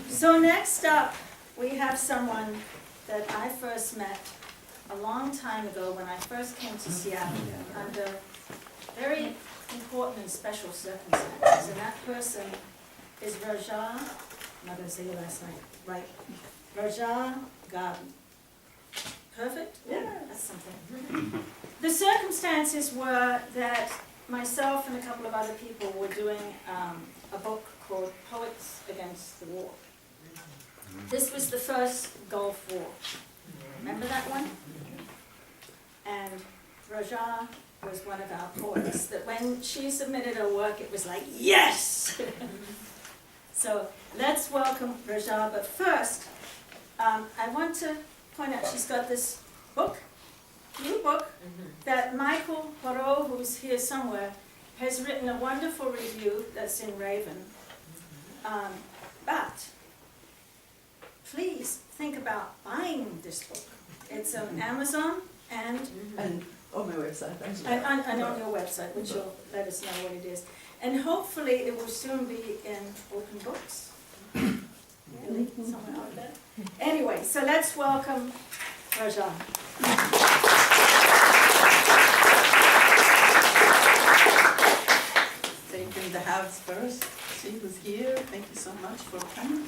So next up, we have someone that I first met a long time ago when I first came to Seattle under very important and special circumstances. And that person is Rajaa, I'm not going to say your last name, right? Rajaa Gharbi. Perfect? Yeah. That's something. The circumstances were that myself and a couple of other people were doing a book called Poets Against the War. This was the first Gulf War. Remember that one? And Rajaa was one of our poets, that when she submitted her work, it was like, yes! So let's welcome Rajaa, but first, I want to point out she's got this book, new book, that Michael Porot, who's here somewhere, has written a wonderful review that's in Raven. But please think about buying this book. It's on Amazon and on my website as well. and on your website, which you'll let us know what it is. And hopefully it will soon be in open books. Really? Somewhere out there. Anyway, so let's welcome Rajaa. Taking the house first. She was here. Thank you so much for coming.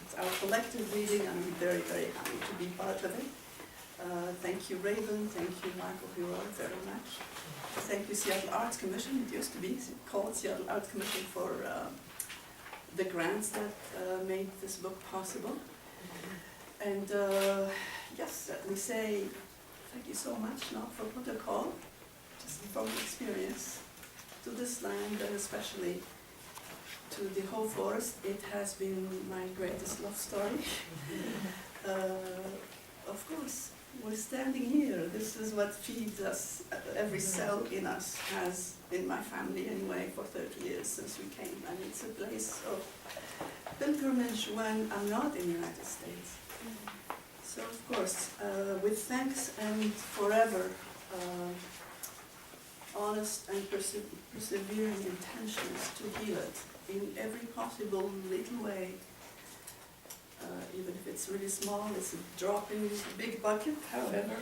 It's our collective reading. I'm very, very happy to be part of it. Thank you, Raven. Thank you, Michael Porot, very much. Thank you, Seattle Arts Commission. It used to be called Seattle Arts Commission for the grants that made this book possible. And yes, let me say thank you so much, not for protocol, just from experience, to this land and especially to the whole forest. It has been my greatest love story. Of course, we're standing here. This is what feeds us. Every cell in us has, in my family anyway, for 30 years since we came. And it's a place of pilgrimage when I'm not in the United States. So of course, with thanks and forever honest and persevering intentions to heal it in every possible little way. Even if it's really small, it's a drop in this big bucket, however.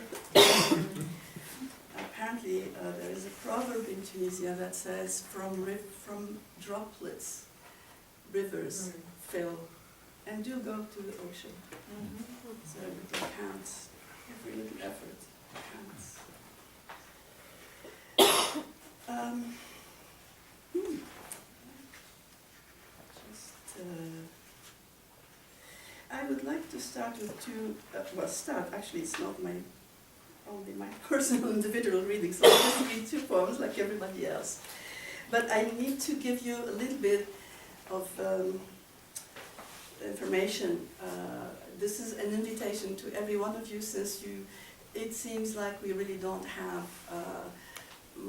Apparently, there is a proverb in Tunisia that says, from droplets, rivers fill, and do go to the ocean. So everything counts, every little effort counts. I would like to start with two, actually it's not only my personal individual reading, so I'll just read two poems like everybody else. But I need to give you a little bit of information. This is an invitation to every one of you, since it seems like we really don't have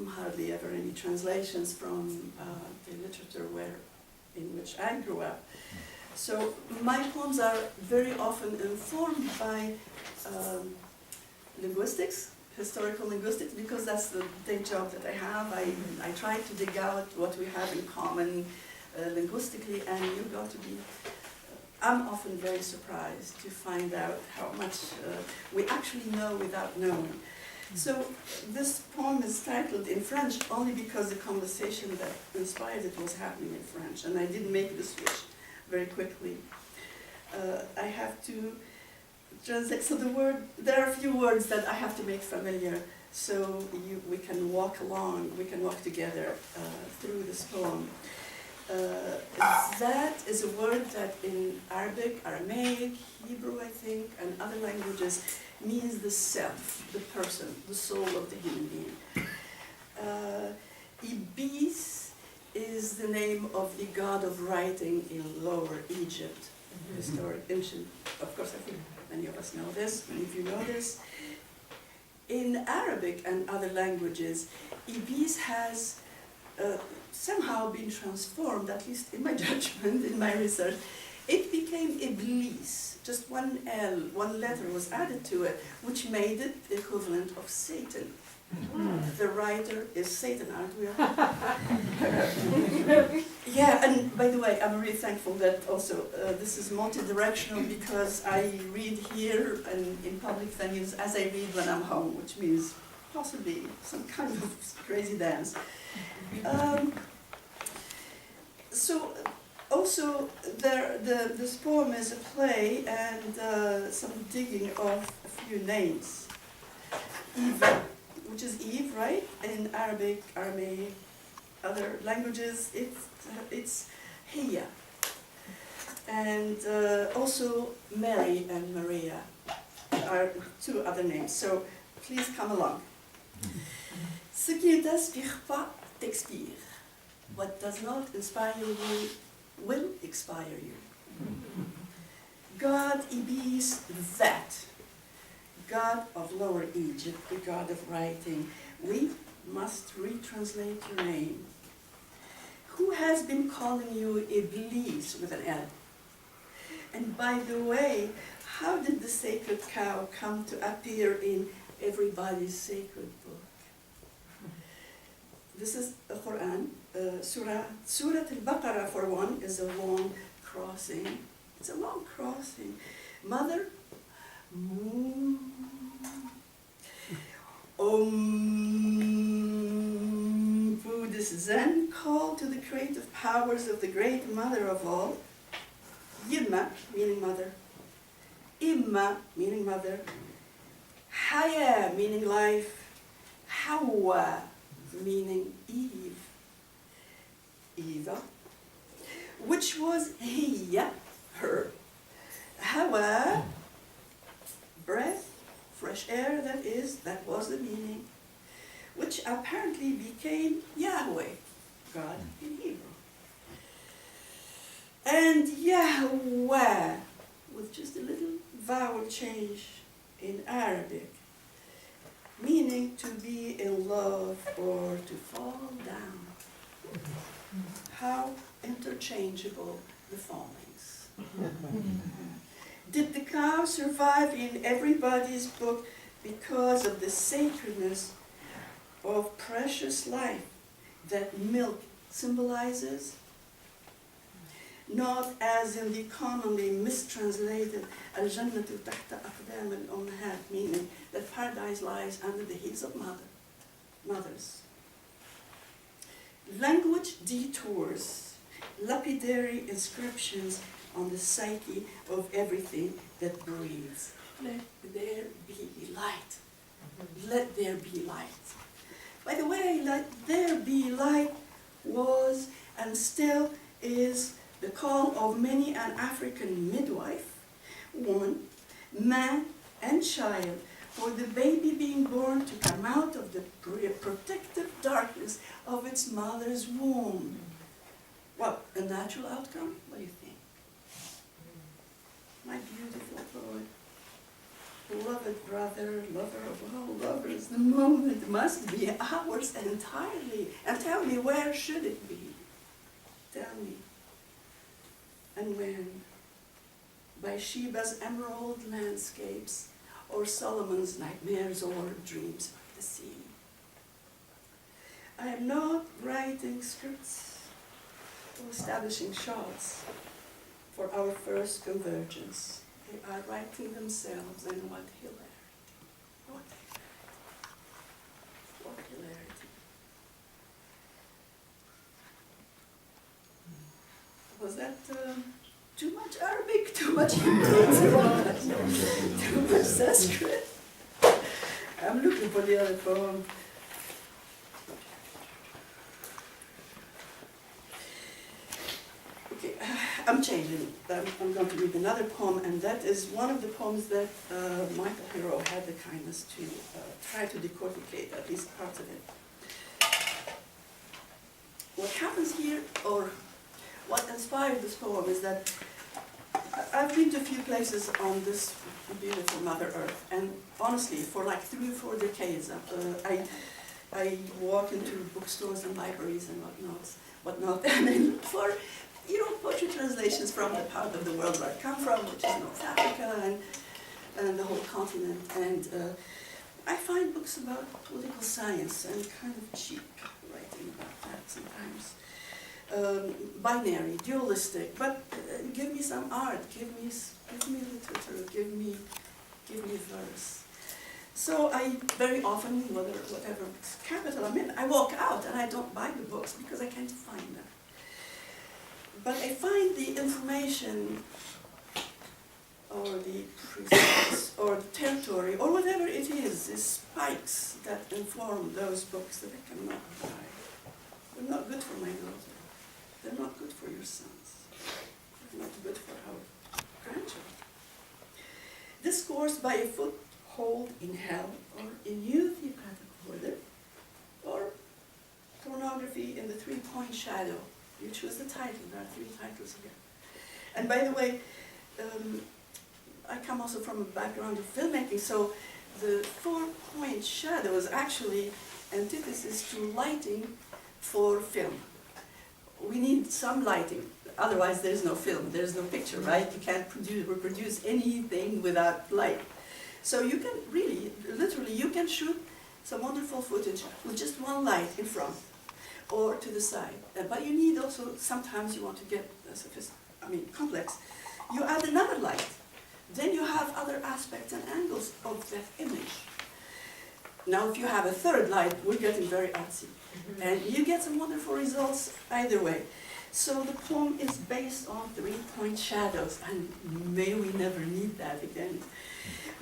hardly ever any translations from the literature in which I grew up. So my poems are very often informed by linguistics, historical linguistics, because that's the day job that I have. I try to dig out what we have in common linguistically, and you got to be, I'm often very surprised to find out how much we actually know without knowing. So this poem is titled in French only because the conversation that inspired it was happening in French, and I didn't make the switch very quickly. I have to translate, so there are a few words that I have to make familiar, so we can walk together through this poem. That is a word that in Arabic, Aramaic, Hebrew, I think, and other languages means the self, the person, the soul of the human being. Ibis is the name of the god of writing in Lower Egypt, historic, ancient. Of course, I think many of us know this, many of you know this. In Arabic and other languages, Ibis has somehow been transformed, at least in my judgment, in my research. It became Iblis, just one L, one letter was added to it, which made it the equivalent of Satan The writer is Satan, aren't we? Yeah, and by the way, I'm really thankful that also this is multi-directional because I read here and in public venues as I read when I'm home, which means possibly some kind of crazy dance. So also this poem is a play and some digging of a few names. Eve, which is Eve, right? In Arabic, Aramaic, other languages, it's Hiya. And also Mary and Maria are two other names. So please come along. Ce qui ne t'inspire pas t'expire. What does not inspire you will expire you. God Ibis, that. God of Lower Egypt, the God of writing, we must retranslate your name. Who has been calling you Iblis with an L? And by the way, how did the sacred cow come to appear in everybody's sacred book? This is the Quran. Surah Al-Baqarah, for one, is a long crossing. It's a long crossing. Mother, Buddhist Zen call to the creative powers of the great mother of all. Yimma, meaning mother. Imma, meaning mother. Haya, meaning life. Hawa, meaning Eve. Eva, which was Hiya, her. Hawa, breath, fresh air, that was the meaning, which apparently became Yahweh, God in Hebrew. And Yahweh, with just a little vowel change in Arabic, meaning to be in love or to fall down. How interchangeable the fallings. Did the cow survive in everybody's book because of the sacredness of precious life that milk symbolizes? Not as in the commonly mistranslated Al-Jannatu tahta aqdam al-ummahat, meaning that paradise lies under the heels of mothers. Language detours, lapidary inscriptions on the psyche of everything that breathes. Let there be light. Let there be light. By the way, let there be light was and still is the call of many an African midwife, woman, man, and child, for the baby being born to come out of the protective darkness of its mother's womb. What, a natural outcome? What do you think? My beautiful poet, beloved brother, lover of all lovers, the moment must be ours entirely. And tell me, where should it be? Tell me. And when? By Sheba's emerald landscapes, or Solomon's nightmares or dreams of the sea. I am not writing scripts or establishing shots for our first convergence. They are writing themselves, and what hilarity. What hilarity. What hilarity. Was that too much Arabic, too much Hebrew, too much Sanskrit? I'm looking for the other poem. Okay, I'm changing. I'm going to read another poem, and that is one of the poems that Michael Hero had the kindness to try to decodificate, at least parts of it. What happens here, or what inspired this poem, is that I've been to a few places on this beautiful Mother Earth, and honestly, for like 3 or 4 decades, I walk into bookstores and libraries and whatnot, and I look for, poetry translations from the part of the world where I come from, which is North Africa and the whole continent. And I find books about political science and kind of cheap writing about that sometimes. Binary, dualistic, but give me some art, give me literature, give me verse. So I very often, whatever capital I'm in, I walk out and I don't buy the books because I can't find them. But I find the information or the presence or the territory or whatever it is, the spikes that inform those books that I cannot buy. They're not good for my daughter. They're not good for your sons. They're not good for our grandchildren. Discourse by a foothold in hell or in youth you can't afford it, or pornography in the three-point shadow. You choose the title. There are 3 titles here. And by the way, I come also from a background of filmmaking, so the 4-point shadow is actually antithesis to lighting for film. We need some lighting, otherwise there's no film, there's no picture, right? You can't reproduce anything without light. So you can really, literally, you can shoot some wonderful footage with just one light in front or to the side. But you need also, sometimes you want to get complex. You add another light. Then you have other aspects and angles of that image. Now if you have a third light, we're getting very artsy. And you get some wonderful results either way. So the poem is based on 3-point shadows, and may we never need that again.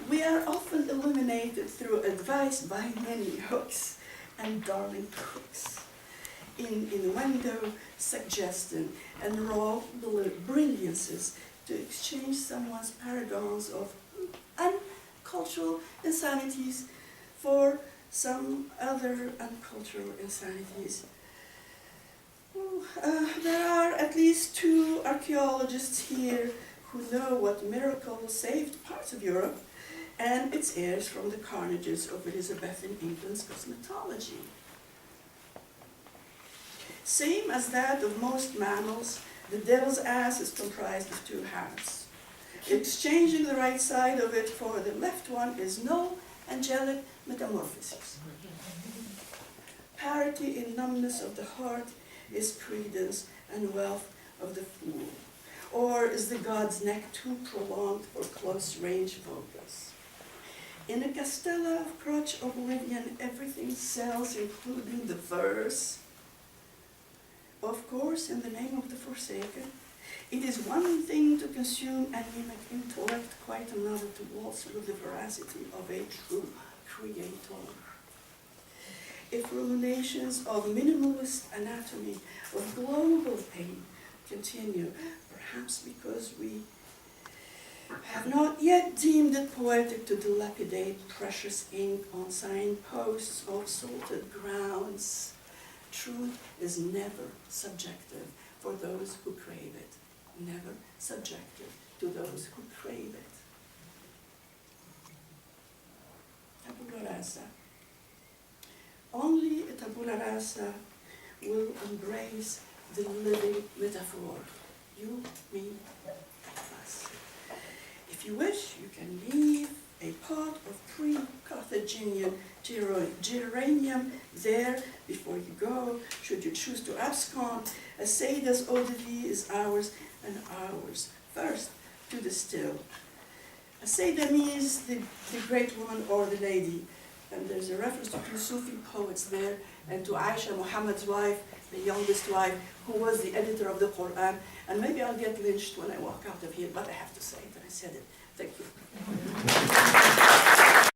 We are often illuminated through advice by many hooks and darling crooks. Innuendo, suggestion, and raw brilliances to exchange someone's paragons of uncultural insanities for some other uncultural insanities. There are at least 2 archaeologists here who know what miracle saved parts of Europe and its heirs from the carnages of Elizabethan England's cosmetology. Same as that of most mammals, the devil's ass is comprised of 2 halves. Exchanging the right side of it for the left one is no angelic metamorphosis. Parity in numbness of the heart is credence and wealth of the fool. Or is the god's neck too prolonged for close-range focus? In a castella of crotch oblivion, everything sells, including the verse. Of course, in the name of the forsaken, it is one thing to consume anemic intellect, quite another to waltz with the veracity of a true creator. If ruminations of minimalist anatomy, of global pain continue, perhaps because we have not yet deemed it poetic to dilapidate precious ink on signposts of salted grounds, truth is never subjective for those who crave it. Never subjective to those who crave it. Tabula rasa. Only a tabula rasa will embrace the living metaphor. You, me, us. If you wish, you can leave a pot of pre-Carthaginian geranium there before you go, should you choose to abscond. A Sada's eau de vie is ours and ours. First, to distill. A Sada means the great woman or the lady. And there's a reference to 2 Sufi poets there, and to Aisha, Muhammad's wife, the youngest wife, who was the editor of the Quran. And maybe I'll get lynched when I walk out of here, but I have to say it, and I said it. Thank you.